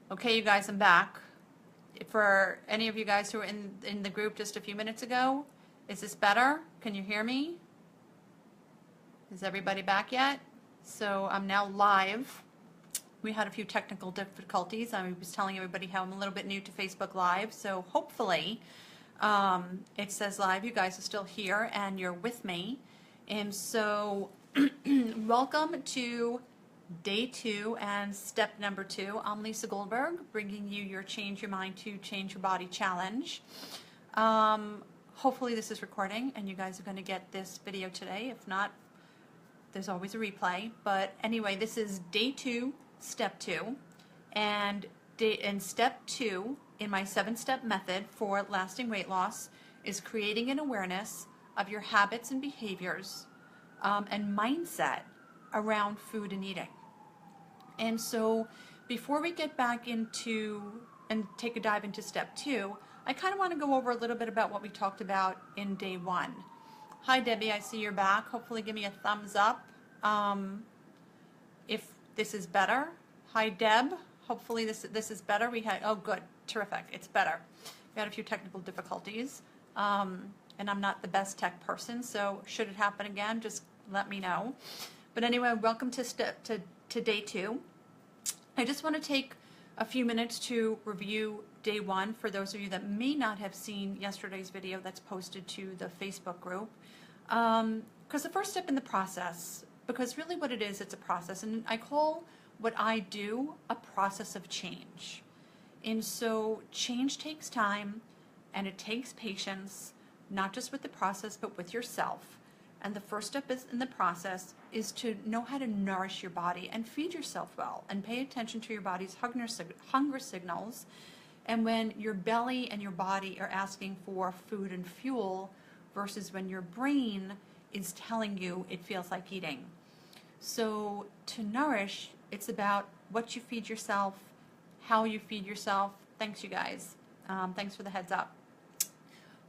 Okay, you guys, I'm back. For any of you guys who were in the group just a few minutes ago, is this better? Can you hear me? Is everybody back yet? So I'm now live. We had a few technical difficulties. I was telling everybody how I'm a little bit new to Facebook Live, so hopefully it says live. You guys are still here and you're with me. And so welcome to day 2 and step number 2. I'm Lisa Goldberg, bringing you your Change Your Mind to Change Your Body challenge. Hopefully this is recording and you guys are going to get this video today. If not, there's always a replay. But anyway, this is day 2, step 2. And in step 2, in my 7-step method for lasting weight loss, is creating an awareness of your habits and behaviors and mindset around food and eating. And so before we get back into and take a dive into step 2, I kind of want to go over a little bit about what we talked about in day 1. Hi Debbie, I see you're back. Hopefully give me a thumbs up if this is better. Hi Deb, hopefully this is better. Oh good, terrific, it's better. We had a few technical difficulties and I'm not the best tech person, so should it happen again, just let me know. But anyway, welcome to day 2. I just want to take a few minutes to review day 1 for those of you that may not have seen yesterday's video that's posted to the Facebook group. Because the first step in the process, because really what it is, it's a process, and I call what I do a process of change. And so change takes time and it takes patience, not just with the process but with yourself. And the first step in the process is to know how to nourish your body and feed yourself well and pay attention to your body's hunger signals. And when your belly and your body are asking for food and fuel versus when your brain is telling you it feels like eating. So to nourish, it's about what you feed yourself, how you feed yourself. Thanks you guys. Thanks for the heads up.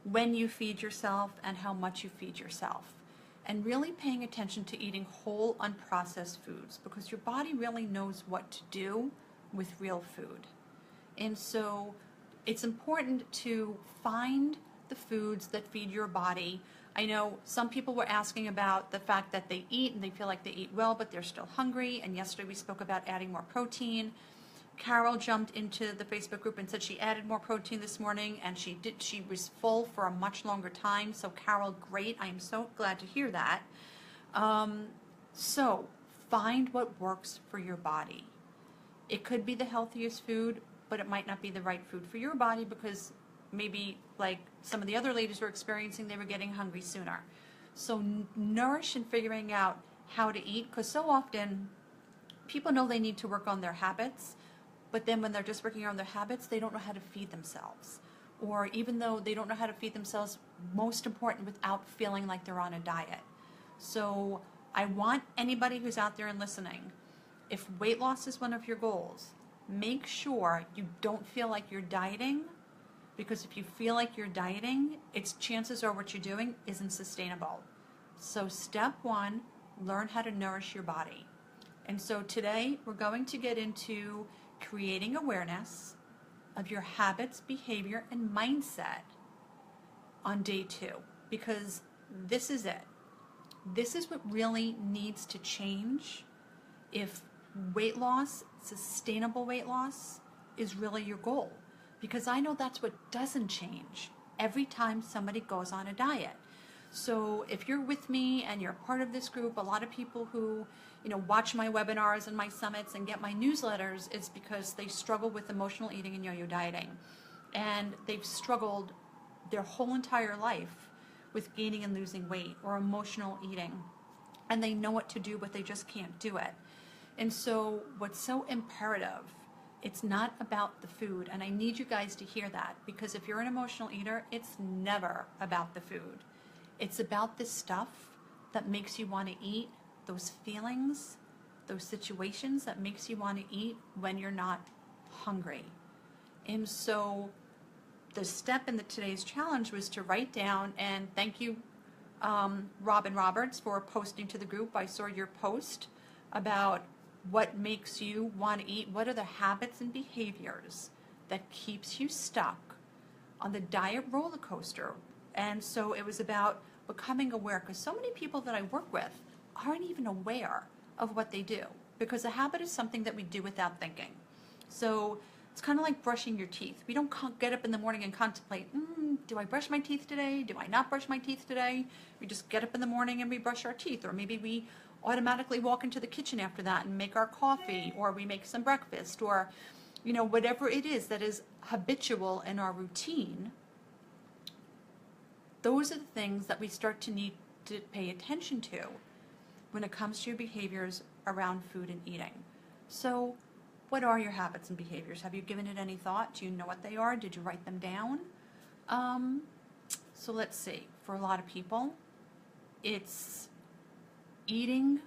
When you feed yourself and how much you feed yourself. And really paying attention to eating whole, unprocessed foods, because your body really knows what to do with real food. And so it's important to find the foods that feed your body. I know some people were asking about the fact that they eat and they feel like they eat well, but they're still hungry. And yesterday we spoke about adding more protein. Carol jumped into the Facebook group and said she added more protein this morning, and she was full for a much longer time. So Carol, great. I am so glad to hear that. So find what works for your body. It could be the healthiest food, but it might not be the right food for your body, because maybe like some of the other ladies were experiencing, they were getting hungry sooner. So nourish in figuring out how to eat, because so often people know they need to work on their habits, but then when they're just working on their habits, they don't know how to feed themselves. Or even though they don't know how to feed themselves, most important, without feeling like they're on a diet. So I want anybody who's out there and listening, if weight loss is one of your goals, make sure you don't feel like you're dieting, because if you feel like you're dieting, it's chances are what you're doing isn't sustainable. So step 1, learn how to nourish your body. And so today we're going to get into creating awareness of your habits, behavior, and mindset on day 2, because this is it. This is what really needs to change if weight loss, sustainable weight loss, is really your goal. Because I know that's what doesn't change every time somebody goes on a diet. So if you're with me and you're part of this group, a lot of people who watch my webinars and my summits and get my newsletters, it's because they struggle with emotional eating and yo-yo dieting. And they've struggled their whole entire life with gaining and losing weight or emotional eating. And they know what to do, but they just can't do it. And so what's so imperative, it's not about the food. And I need you guys to hear that, because if you're an emotional eater, it's never about the food. It's about the stuff that makes you want to eat, those feelings, those situations that makes you want to eat when you're not hungry. And so the step in today's challenge was to write down, and thank you, Robin Roberts, for posting to the group. I saw your post about what makes you want to eat, what are the habits and behaviors that keeps you stuck on the diet roller coaster. And so it was about becoming aware, because so many people that I work with aren't even aware of what they do, because a habit is something that we do without thinking. So it's kind of like brushing your teeth. We don't get up in the morning and contemplate, do I brush my teeth today? Do I not brush my teeth today? We just get up in the morning and we brush our teeth, or maybe we automatically walk into the kitchen after that and make our coffee, or we make some breakfast, or whatever it is that is habitual in our routine. Those are the things that we start to need to pay attention to when it comes to your behaviors around food and eating. So what are your habits and behaviors? Have you given it any thought? Do you know what they are? Did you write them down? So let's see. For a lot of people, it's eating,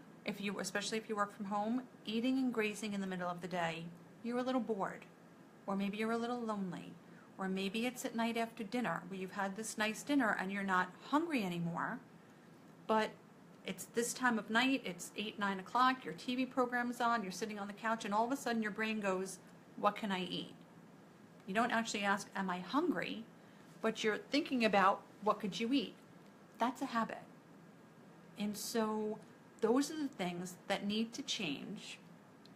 especially if you work from home, eating and grazing in the middle of the day. You're a little bored, or maybe you're a little lonely, or maybe it's at night after dinner where you've had this nice dinner and you're not hungry anymore, but it's this time of night, it's 8, 9 o'clock, your TV program's on, you're sitting on the couch, and all of a sudden your brain goes, what can I eat? You don't actually ask, am I hungry? But you're thinking about, what could you eat? That's a habit. And so those are the things that need to change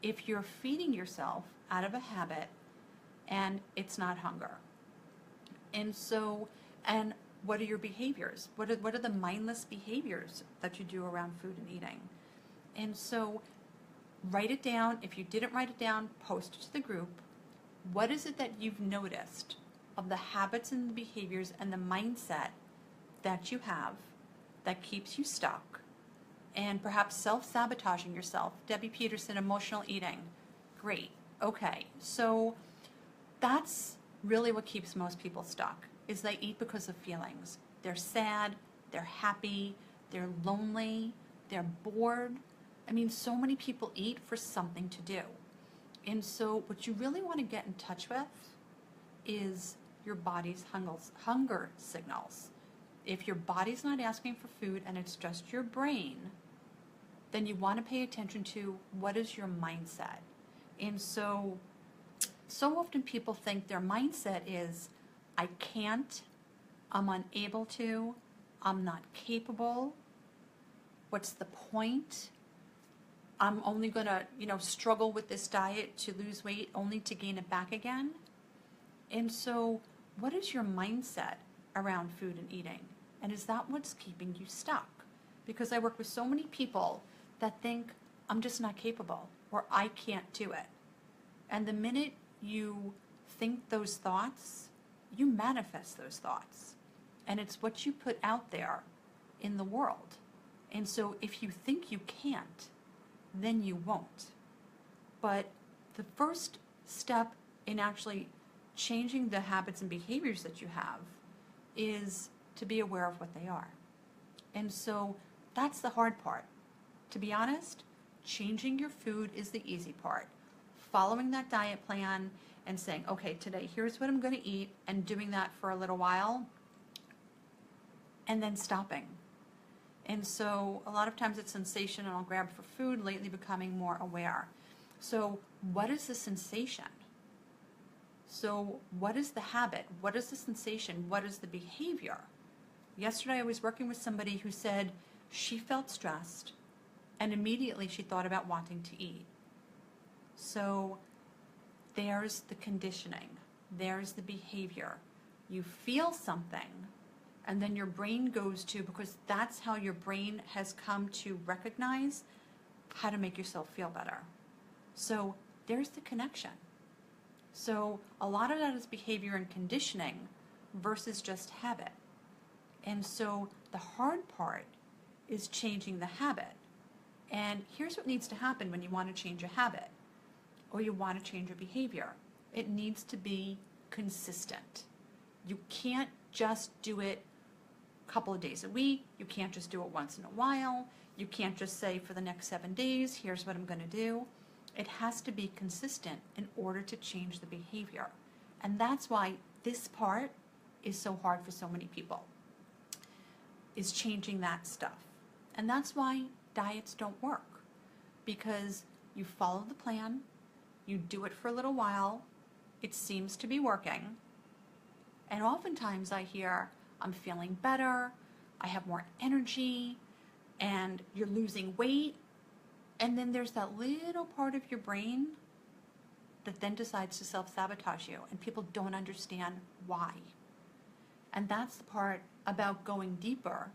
if you're feeding yourself out of a habit and it's not hunger. And so, and what are your behaviors? What are the mindless behaviors that you do around food and eating? And so write it down. If you didn't write it down, post it to the group. What is it that you've noticed of the habits and the behaviors and the mindset that you have that keeps you stuck and perhaps self-sabotaging yourself? Debbie Peterson, emotional eating. Great. Okay. So that's really what keeps most people stuck, is they eat because of feelings. They're sad, they're happy, they're lonely, they're bored. I mean, so many people eat for something to do. And so what you really want to get in touch with is your body's hunger signals. If your body's not asking for food and it's just your brain, then you want to pay attention to what is your mindset. And so often people think their mindset is, I can't, I'm unable to, I'm not capable, what's the point? I'm only going to, struggle with this diet to lose weight only to gain it back again. And so what is your mindset around food and eating? And is that what's keeping you stuck? Because I work with so many people that think, I'm just not capable, or I can't do it. And the minute you think those thoughts, you manifest those thoughts. And it's what you put out there in the world. And so if you think you can't, then you won't. But the first step in actually changing the habits and behaviors that you have is to be aware of what they are. And so that's the hard part. To be honest, changing your food is the easy part. Following that diet plan and saying, okay, today here's what I'm going to eat, and doing that for a little while, and then stopping. And so a lot of times it's sensation and I'll grab for food, lately becoming more aware. So what is the sensation? So what is the habit? What is the sensation? What is the behavior? Yesterday I was working with somebody who said she felt stressed and immediately she thought about wanting to eat. So there's the conditioning. There's the behavior. You feel something, and then your brain goes to, because that's how your brain has come to recognize how to make yourself feel better. So there's the connection. So a lot of that is behavior and conditioning versus just habit. And so the hard part is changing the habit. And here's what needs to happen when you want to change a habit or you want to change your behavior. It needs to be consistent. You can't just do it a couple of days a week. You can't just do it once in a while. You can't just say for the next 7 days, here's what I'm going to do. It has to be consistent in order to change the behavior. And that's why this part is so hard for so many people, is changing that stuff. And that's why diets don't work, because You follow the plan, you do it for a little while, it seems to be working, and oftentimes I hear, I'm feeling better, I have more energy, and you're losing weight, and then there's that little part of your brain that then decides to self-sabotage you, and people don't understand why. And that's the part about going deeper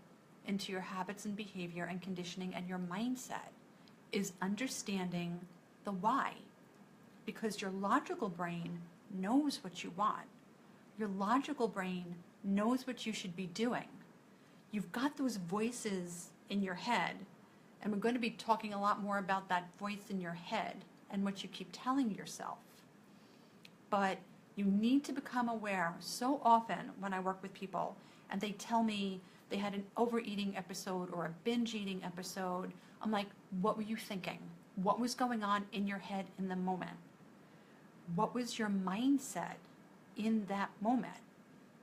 into your habits and behavior and conditioning and your mindset, is understanding the why. Because your logical brain knows what you want. Your logical brain knows what you should be doing. You've got those voices in your head, and we're going to be talking a lot more about that voice in your head and what you keep telling yourself. But you need to become aware. So often when I work with people and they tell me they had an overeating episode or a binge eating episode, I'm like, what were you thinking? What was going on in your head in the moment? What was your mindset in that moment?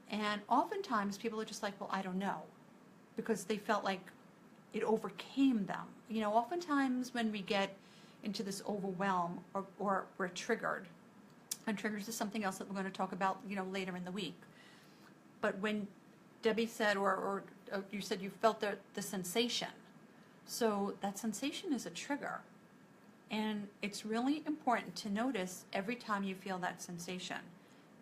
And oftentimes people are just like, well, I don't know, because they felt like it overcame them. You know, oftentimes when we get into this overwhelm or we're triggered, and triggers is something else that we're going to talk about, you know, later in the week. But when Debbie said, or you said you felt the sensation, so that sensation is a trigger. And it's really important to notice every time you feel that sensation,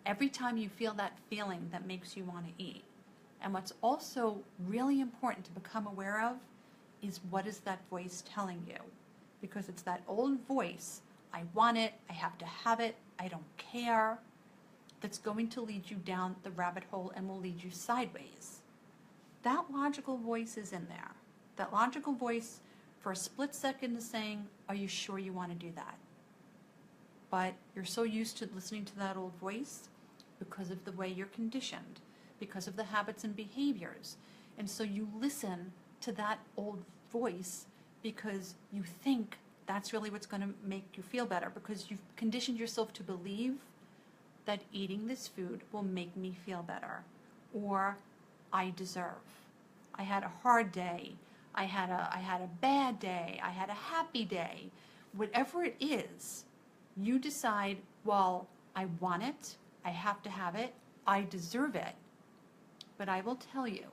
every time you feel that feeling that makes you want to eat. And what's also really important to become aware of is, what is that voice telling you? Because it's that old voice, I want it, I have to have it, I don't care, that's going to lead you down the rabbit hole and will lead you sideways. That logical voice is in there. That logical voice for a split second is saying, are you sure you want to do that? But you're so used to listening to that old voice because of the way you're conditioned, because of the habits and behaviors. And so you listen to that old voice because you think that's really what's going to make you feel better, because you've conditioned yourself to believe that eating this food will make me feel better, or I deserve. I had a hard day. I had a bad day. I had a happy day. Whatever it is, you decide, well, I want it. I have to have it. I deserve it. But I will tell you,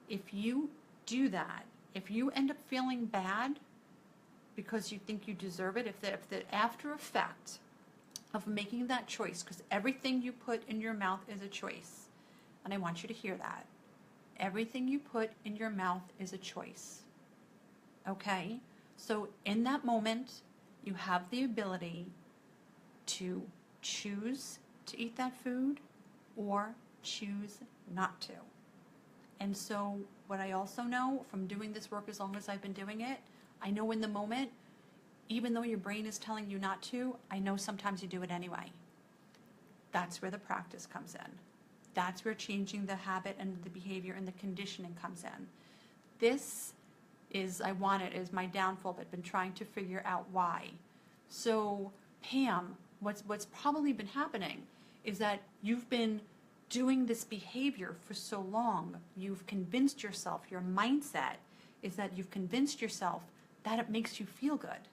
if you do that, if you end up feeling bad because you think you deserve it, if the after effect of making that choice, because everything you put in your mouth is a choice, and I want you to hear that. Everything you put in your mouth is a choice. Okay? So in that moment, you have the ability to choose to eat that food or choose not to. And so what I also know from doing this work as long as I've been doing it, I know in the moment, even though your brain is telling you not to, I know sometimes you do it anyway. That's where the practice comes in. That's where changing the habit and the behavior and the conditioning comes in. This is my downfall. I've been trying to figure out why. So Pam, what's probably been happening is that you've been doing this behavior for so long. You've convinced yourself, your mindset is that you've convinced yourself that it makes you feel good.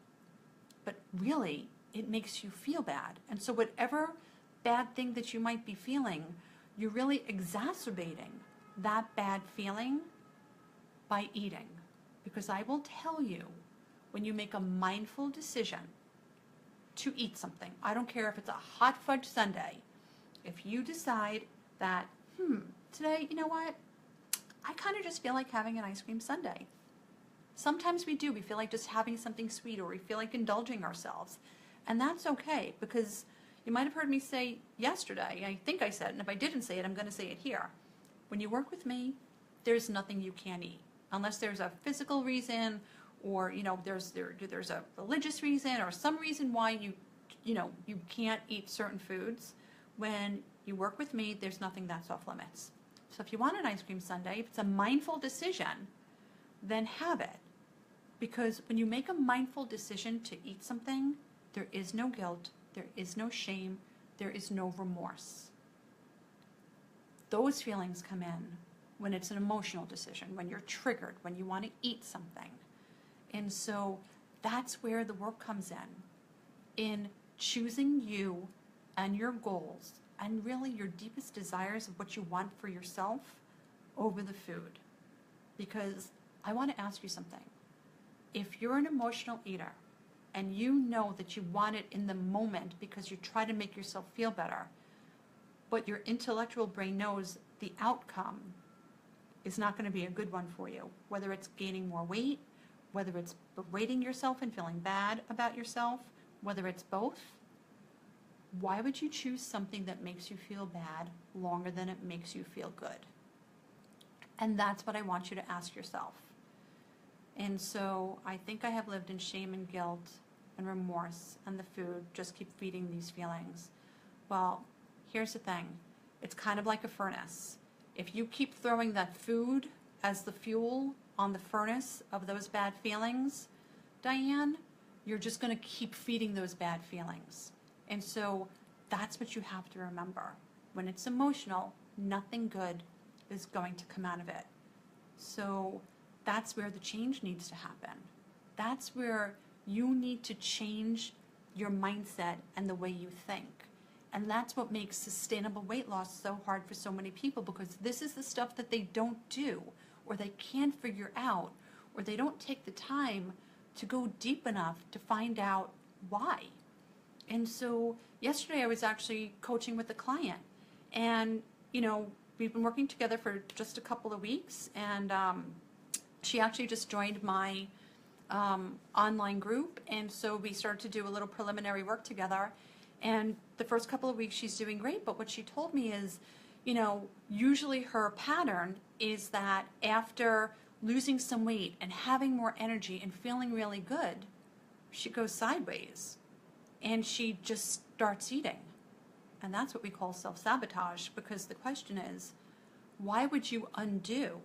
But really, it makes you feel bad. And so whatever bad thing that you might be feeling, you're really exacerbating that bad feeling by eating. Because I will tell you, when you make a mindful decision to eat something, I don't care if it's a hot fudge sundae, if you decide that, today, you know what, I kind of just feel like having an ice cream sundae. Sometimes we do. We feel like just having something sweet, or we feel like indulging ourselves. And that's okay, because you might have heard me say yesterday, I think I said, and if I didn't say it, I'm going to say it here. When you work with me, there's nothing you can't eat. Unless there's a physical reason, or, you know, there's a religious reason, or some reason why you can't eat certain foods. When you work with me, there's nothing that's off limits. So if you want an ice cream sundae, if it's a mindful decision, then have it. Because when you make a mindful decision to eat something, there is no guilt, there is no shame, there is no remorse. Those feelings come in when it's an emotional decision, when you're triggered, when you want to eat something. And so That's where the work comes in choosing you and your goals and really your deepest desires of what you want for yourself over the food. Because I want to ask you something. If you're an emotional eater and you know that you want it in the moment because you try to make yourself feel better, but your intellectual brain knows the outcome is not going to be a good one for you, whether it's gaining more weight, whether it's berating yourself and feeling bad about yourself, whether it's both, why would you choose something that makes you feel bad longer than it makes you feel good? And that's what I want you to ask yourself. And so I think I have lived in shame and guilt and remorse, and the food just keep feeding these feelings. Well, here's the thing. It's kind of like a furnace. If you keep throwing that food as the fuel on the furnace of those bad feelings, Diane, you're just going to keep feeding those bad feelings. And so that's what you have to remember. When it's emotional, nothing good is going to come out of it. So that's where the change needs to happen. That's where you need to change your mindset and the way you think. And that's what makes sustainable weight loss so hard for so many people, because this is the stuff that they don't do, or they can't figure out, or they don't take the time to go deep enough to find out why. And so yesterday I was actually coaching with a client, and we've been working together for just a couple of weeks, and she actually just joined my online group, and so we started to do a little preliminary work together. And the first couple of weeks she's doing great, but what she told me is, usually her pattern is that after losing some weight and having more energy and feeling really good, she goes sideways and she just starts eating. And that's what we call self-sabotage, because the question is, why would you undo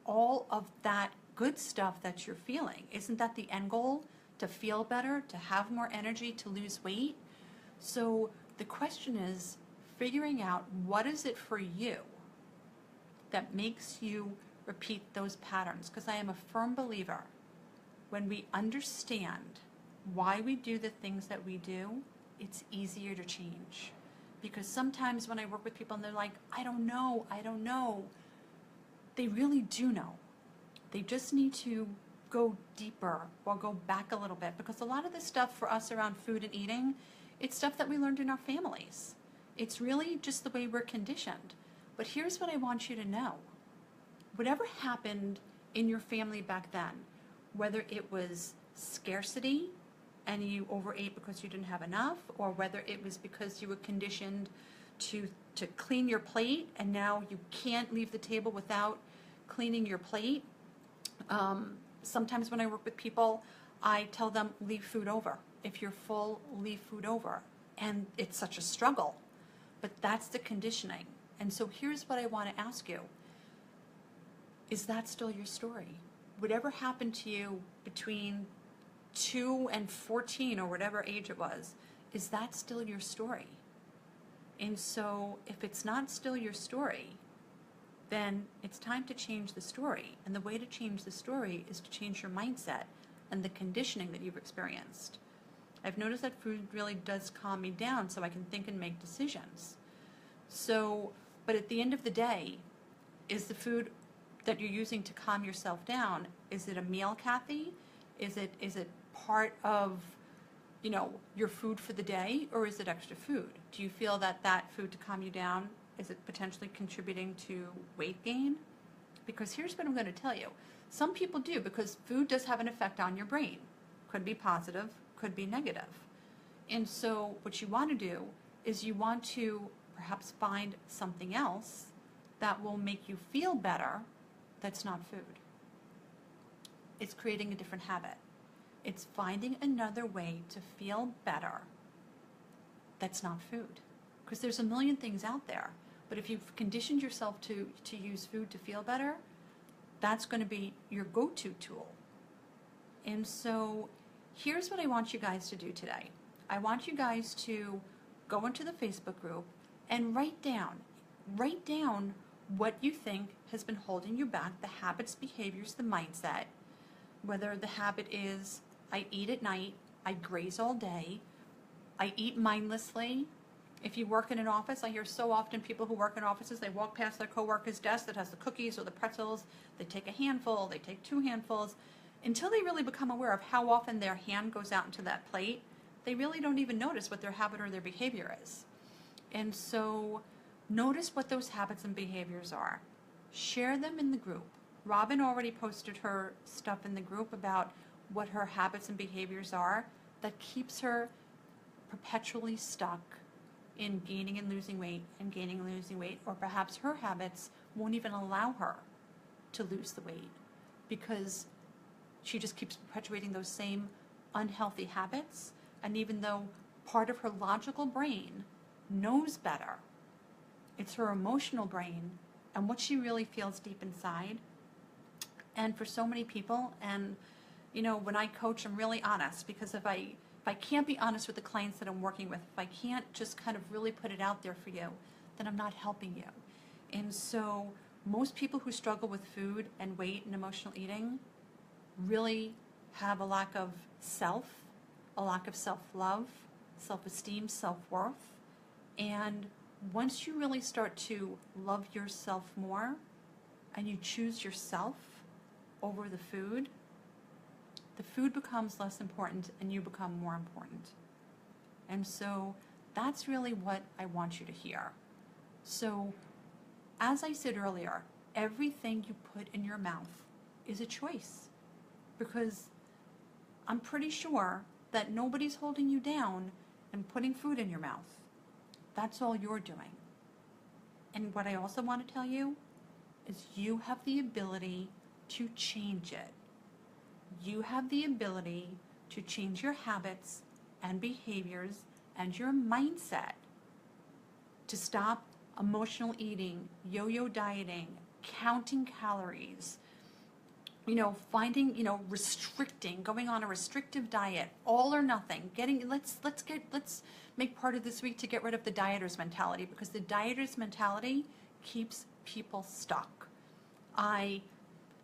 all of that good stuff that you're feeling? Isn't that the end goal? To feel better, to have more energy, to lose weight? So the question is figuring out, what is it for you that makes you repeat those patterns? Because I am a firm believer, when we understand why we do the things that we do, it's easier to change. Because sometimes when I work with people and they're like, I don't know, they really do know. They just need to go deeper or go back a little bit, because a lot of the stuff for us around food and eating, it's stuff that we learned in our families. It's really just the way we're conditioned. But here's what I want you to know. Whatever happened in your family back then, whether it was scarcity and you overate because you didn't have enough, or whether it was because you were conditioned to clean your plate and now you can't leave the table without cleaning your plate. Sometimes when I work with people, I tell them, leave food over. If you're full, leave food over. And it's such a struggle, but that's the conditioning. And so here's what I want to ask you. Is that still your story? Whatever happened to you between 2 and 14 or whatever age it was, is that still your story? And so if it's not still your story, then it's time to change the story. And the way to change the story is to change your mindset and the conditioning that you've experienced. I've noticed that food really does calm me down so I can think and make decisions. So, but at the end of the day, is the food that you're using to calm yourself down, is it a meal, Kathy? Is it part of, your food for the day, or is it extra food? Do you feel that food to calm you down, is it potentially contributing to weight gain? Because here's what I'm going to tell you. Some people do, because food does have an effect on your brain. Could be positive, could be negative. And so what you want to do is you want to perhaps find something else that will make you feel better that's not food. It's creating a different habit. It's finding another way to feel better that's not food. Because there's a million things out there. But if you've conditioned yourself to use food to feel better, that's going to be your go-to tool. And so here's what I want you guys to do today. I want you guys to go into the Facebook group and write down what you think has been holding you back, the habits, behaviors, the mindset, whether the habit is I eat at night, I graze all day, I eat mindlessly. If you work in an office, I hear so often people who work in offices, they walk past their coworker's desk that has the cookies or the pretzels, they take a handful, they take 2 handfuls. Until they really become aware of how often their hand goes out into that plate, they really don't even notice what their habit or their behavior is. And so notice what those habits and behaviors are. Share them in the group. Robin already posted her stuff in the group about what her habits and behaviors are that keeps her perpetually stuck in gaining and losing weight and gaining and losing weight, or perhaps her habits won't even allow her to lose the weight because she just keeps perpetuating those same unhealthy habits. And even though part of her logical brain knows better, it's her emotional brain and what she really feels deep inside. And for so many people, and you know, when I coach, I'm really honest, because if I can't be honest with the clients that I'm working with, if I can't just kind of really put it out there for you, then I'm not helping you. And so most people who struggle with food and weight and emotional eating really have a lack of self, a lack of self-love, self-esteem, self-worth. And once you really start to love yourself more and you choose yourself over the food becomes less important and you become more important. And so that's really what I want you to hear. So as I said earlier, everything you put in your mouth is a choice, because I'm pretty sure that nobody's holding you down and putting food in your mouth. That's all you're doing. And what I also want to tell you is you have the ability to change it. You have the ability to change your habits and behaviors and your mindset to stop emotional eating, yo-yo dieting, counting calories, restricting, going on a restrictive diet, all or nothing. Let's make part of this week to get rid of the dieter's mentality, because the dieter's mentality keeps people stuck. I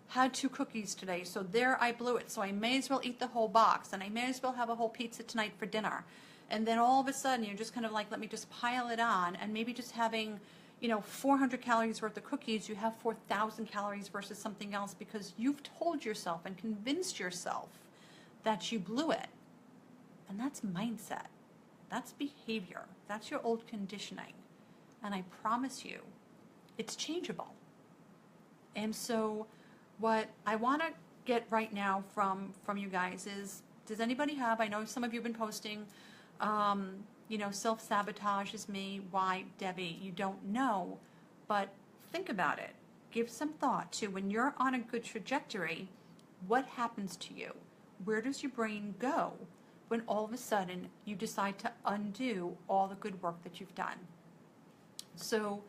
had 2 cookies today, so there I blew it. So I may as well eat the whole box, and I may as well have a whole pizza tonight for dinner. And then all of a sudden, you're just kind of like, let me just pile it on, and maybe just having 400 calories worth of cookies, you have 4,000 calories versus something else, because you've told yourself and convinced yourself that you blew it. And that's mindset. That's behavior. That's your old conditioning. And I promise you, it's changeable. And so what I want to get right now from you guys is, does anybody have, I know some of you have been posting, self-sabotage is me, why Debbie? You don't know, but think about it. Give some thought to, when you're on a good trajectory, what happens to you? Where does your brain go when all of a sudden you decide to undo all the good work that you've done? So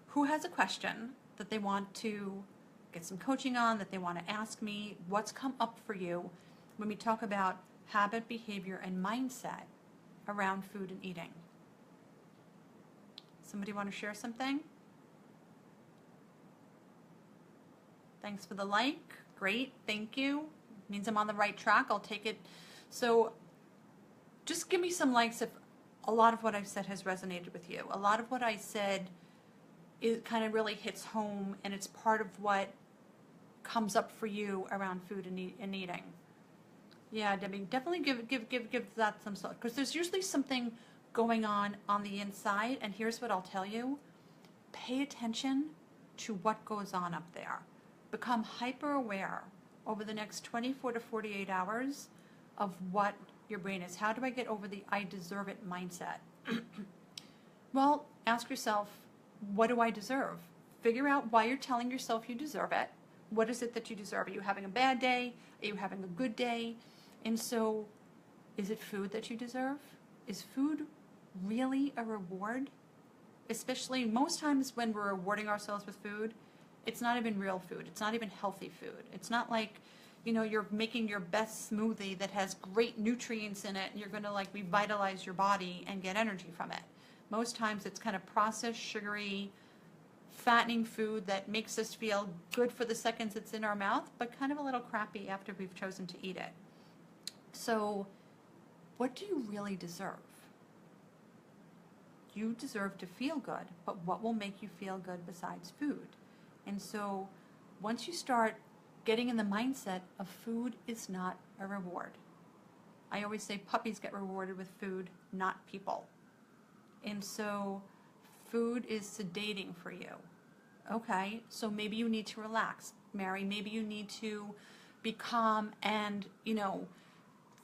who has a question that they want to get some coaching on, that they want to ask me? What's come up for you when we talk about habit, behavior, and mindset around food and eating? Somebody want to share something? Thanks for the like. Great, thank you. Means I'm on the right track. I'll take it. So just give me some likes if a lot of what I've said has resonated with you. A lot of what I said, it kind of really hits home, and it's part of what comes up for you around food and eating. Yeah, Debbie, definitely give that some thought, because there's usually something going on the inside. And here's what I'll tell you: pay attention to what goes on up there. Become hyper aware over the next 24 to 48 hours of what your brain is. How do I get over the I deserve it mindset? Well, ask yourself, what do I deserve? Figure out why you're telling yourself you deserve it. What is it that you deserve? Are you having a bad day? Are you having a good day? And so, is it food that you deserve? Is food really a reward? Especially most times when we're rewarding ourselves with food, it's not even real food. It's not even healthy food. It's not like, you're making your best smoothie that has great nutrients in it and you're going to like revitalize your body and get energy from it. Most times it's kind of processed, sugary, fattening food that makes us feel good for the seconds it's in our mouth, but kind of a little crappy after we've chosen to eat it. So what do you really deserve? You deserve to feel good, but what will make you feel good besides food? And so once you start getting in the mindset of food is not a reward. I always say puppies get rewarded with food, not people. And so food is sedating for you. Okay, so maybe you need to relax, Mary. Maybe you need to be calm and,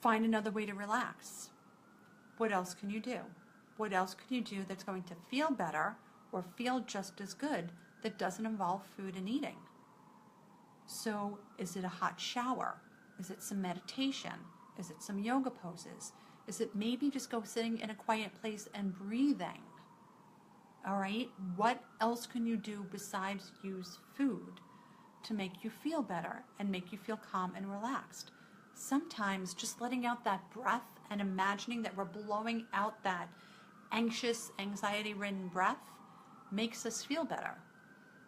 find another way to relax. What else can you do? What else can you do that's going to feel better or feel just as good that doesn't involve food and eating? So is it a hot shower? Is it some meditation? Is it some yoga poses? Is it maybe just go sitting in a quiet place and breathing? All right, what else can you do besides use food to make you feel better and make you feel calm and relaxed? Sometimes just letting out that breath and imagining that we're blowing out that anxious, anxiety-ridden breath makes us feel better.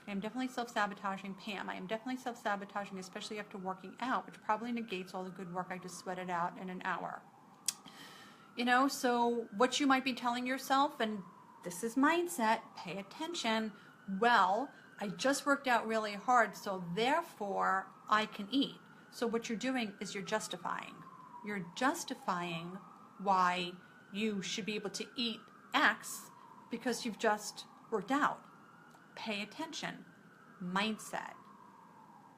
I'm definitely self-sabotaging, Pam. I am definitely self-sabotaging, especially after working out, which probably negates all the good work I just sweated out in an hour. So what you might be telling yourself, and this is mindset, pay attention. Well, I just worked out really hard, so therefore I can eat. So what you're doing is you're justifying. You're justifying why you should be able to eat X because you've just worked out. Pay attention. Mindset,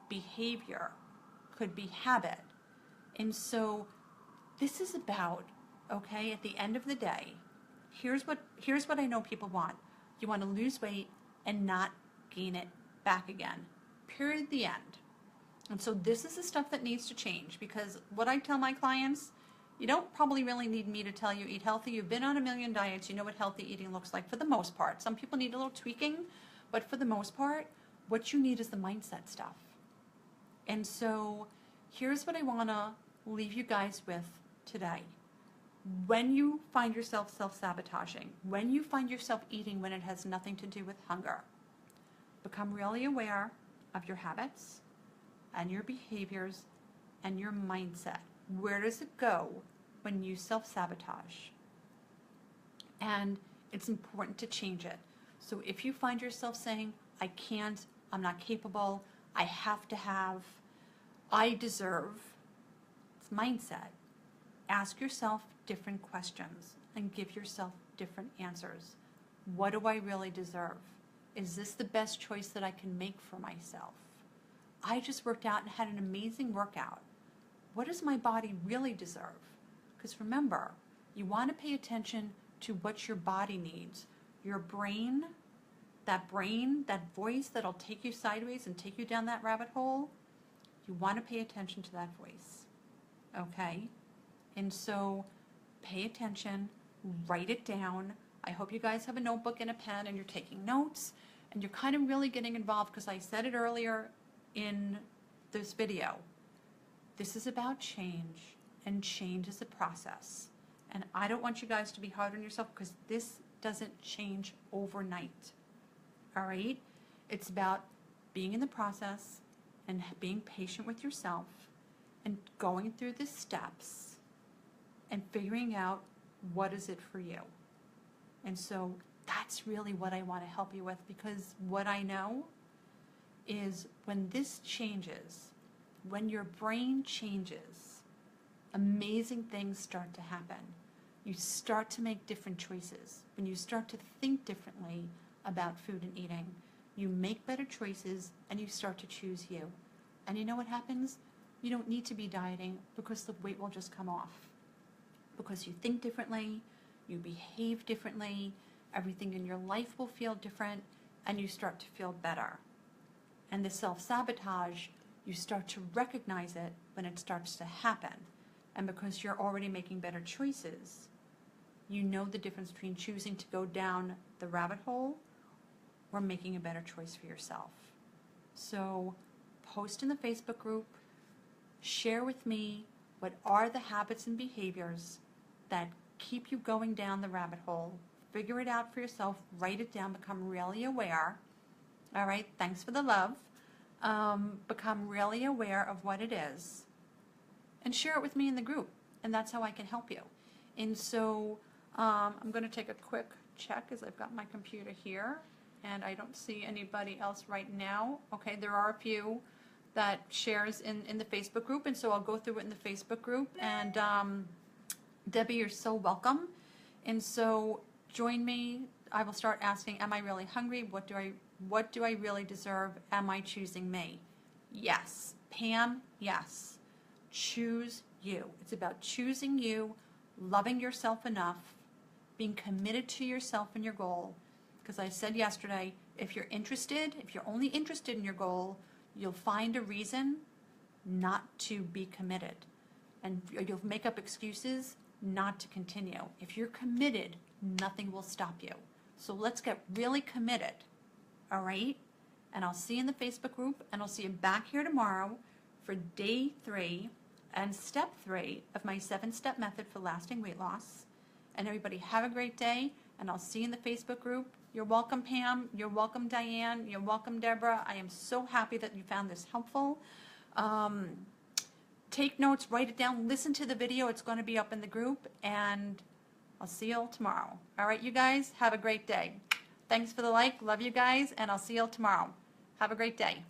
behavior, could be habit. And so this is about, okay, at the end of the day, here's what I know people want. You want to lose weight and not gain it back again. Period, the end. And so this is the stuff that needs to change, because what I tell my clients, you don't probably really need me to tell you eat healthy. You've been on a million diets. You know what healthy eating looks like for the most part. Some people need a little tweaking, but for the most part, what you need is the mindset stuff. And so here's what I want to leave you guys with today. When you find yourself self-sabotaging, when you find yourself eating when it has nothing to do with hunger, become really aware of your habits and your behaviors and your mindset. Where does it go when you self-sabotage? And it's important to change it. So if you find yourself saying, I can't, I'm not capable, I have to have, I deserve, it's mindset. Ask yourself different questions and give yourself different answers. What do I really deserve? Is this the best choice that I can make for myself? I just worked out and had an amazing workout. What does my body really deserve? Because remember, you want to pay attention to what your body needs. Your brain, that voice that'll take you sideways and take you down that rabbit hole, you want to pay attention to that voice, okay? And so pay attention, write it down. I hope you guys have a notebook and a pen and you're taking notes and you're kind of really getting involved, because I said it earlier in this video. This is about change, and change is a process. And I don't want you guys to be hard on yourself, because this doesn't change overnight. All right? It's about being in the process and being patient with yourself and going through the steps and figuring out what is it for you. And so that's really what I want to help you with, because what I know is when this changes, when your brain changes, amazing things start to happen. You start to make different choices. When you start to think differently about food and eating, you make better choices and you start to choose you. And you know what happens? You don't need to be dieting, because the weight will just come off. Because you think differently, you behave differently, everything in your life will feel different, and you start to feel better. And the self-sabotage, you start to recognize it when it starts to happen. And because you're already making better choices, you know the difference between choosing to go down the rabbit hole or making a better choice for yourself. So post in the Facebook group, share with me what are the habits and behaviors that keep you going down the rabbit hole. Figure it out for yourself, write it down, become really aware. All right, thanks for the love. Become really aware of what it is and share it with me in the group. and that's how I can help you. And so I'm going to take a quick check as I've got my computer here, and I don't see anybody else right now. Okay, there are a few that shares in the Facebook group, and so I'll go through it in the Facebook group. And Debbie, you're so welcome. And so join me. I will start asking, am I really hungry? What do I really deserve? Am I choosing me? Yes. Pam, yes. Choose you. It's about choosing you, loving yourself enough, being committed to yourself and your goal. Because I said yesterday, if you're only interested in your goal, you'll find a reason not to be committed. And you'll make up excuses not to continue. If you're committed, nothing will stop you. So let's get really committed, all right? And I'll see you in the Facebook group, and I'll see you back here tomorrow for day 3 and step 3 of my 7-step method for lasting weight loss. And everybody have a great day, and I'll see you in the Facebook group. You're welcome, Pam. You're welcome, Diane. You're welcome, Deborah. I am so happy that you found this helpful. Take notes, write it down, listen to the video. It's going to be up in the group, and I'll see you all tomorrow. All right, you guys, have a great day. Thanks for the like. Love you guys, and I'll see you all tomorrow. Have a great day.